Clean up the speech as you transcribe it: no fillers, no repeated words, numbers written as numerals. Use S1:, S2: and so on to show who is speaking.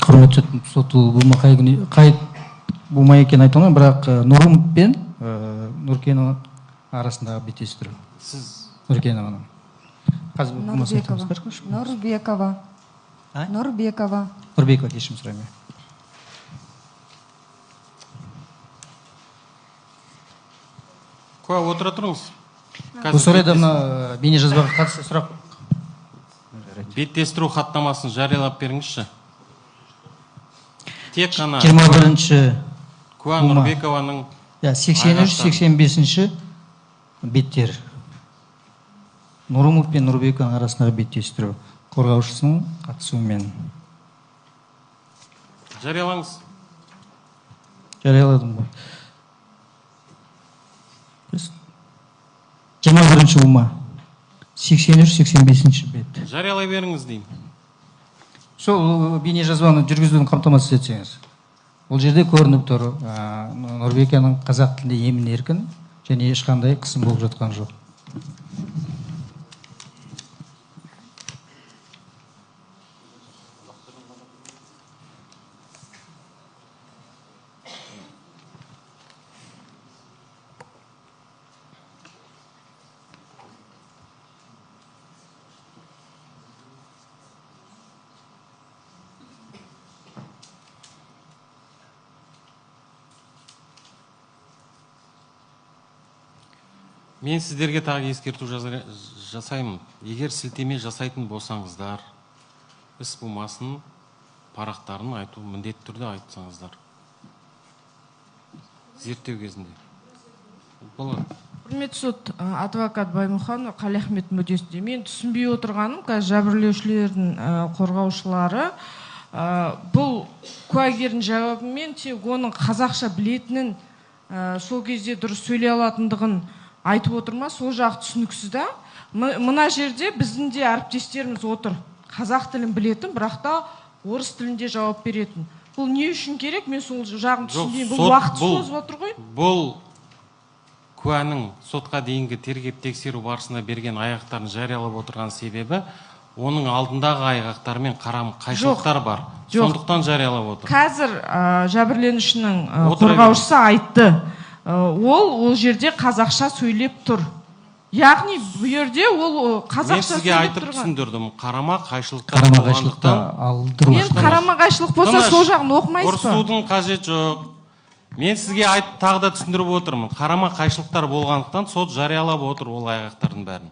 S1: Құрметті соты болмай екен айтылмай, бірақ Нұрым пен Нұркенова арасындағы беттестіру.
S2: Сіз
S1: Нұркенованың. Нұрбекова кешірім сұраймын.
S2: куә отыра тұрыңыз.
S1: Осы орайда мына бейнежазбаға қатысты сұрақ.
S2: Беттестіру хаттамасын жариялап беріңізші. Тек қана
S1: 21-ші
S2: куә Нұрбекованың
S1: 83-85-ші беттер. Нұрымов пен Нұрбекованың арасындағы беттестіру қорғаушысының қатысуымен.
S2: Жариялаңыз.
S1: Жарияладым ғой. 21-ші ұлма. 83-85-ші бет.
S2: Жариялай беріңіз деймін.
S1: Сол бейнежазбаны жүргізуін қамтамасыз етсеңіз. Бұл жерде көрініп тұр, Нұрбекованың қазақ тілінде емін еркін және ешқандай қысым болып жатқан жоқ.
S2: Мен сіздерге тағы ескерту жасаймын. Егер сілтеме жасайтын болсаңыздар, іс болмасын парақтарын айту міндетті түрде айтсаңыздар. Зерттеу кезінде. Болады.
S3: Құрметті сот, адвокат Баймұхан Қалиахмет мүддесінде. Мен түсінбей отырғаным, жәбірлеушілердің қорғаушылары бұл куәгердің жауабымен тек оның қазақша білетінін, сол кезде дұрыс сөйлей алатындығын айтып отырма, сол жақ түсініксіз да. Мына жерде біздің де әріптестеріміз отыр. Қазақ тілін білетін, бірақ та орыс тілінде жауап беретін. Бұл не үшін керек? Мен сол жағын түсінбеймін. Бұл уақыт созып отыр ғой.
S2: Бұл куәнің сотқа дейінгі тергеп тексеру барысында берген айғақтарын жариялап отырған себебі, оның алдындағы айғақтармен қарам қайшылықтар бар. Сондықтан жариялап отыр.
S3: Қазір жәбірленушінің қорғаушысы айтты. Ол жерде қазақша сөйлеп тұр. Яғни бұл жерде ол қазақша сөйлеп тұрған.
S2: Мен сізге айтып түсіндірдім. Қарама қайшылықтар болғандықтан.
S3: Мен қарама қайшылық болса сол жағын оқымайсыз ба?
S2: Ұрысудың қажет жоқ. Мен сізге айтып тағы да түсіндіріп отырмын. Қарама қайшылықтар болғандықтан сот жариялап отыр ол айғақтардың бәрін.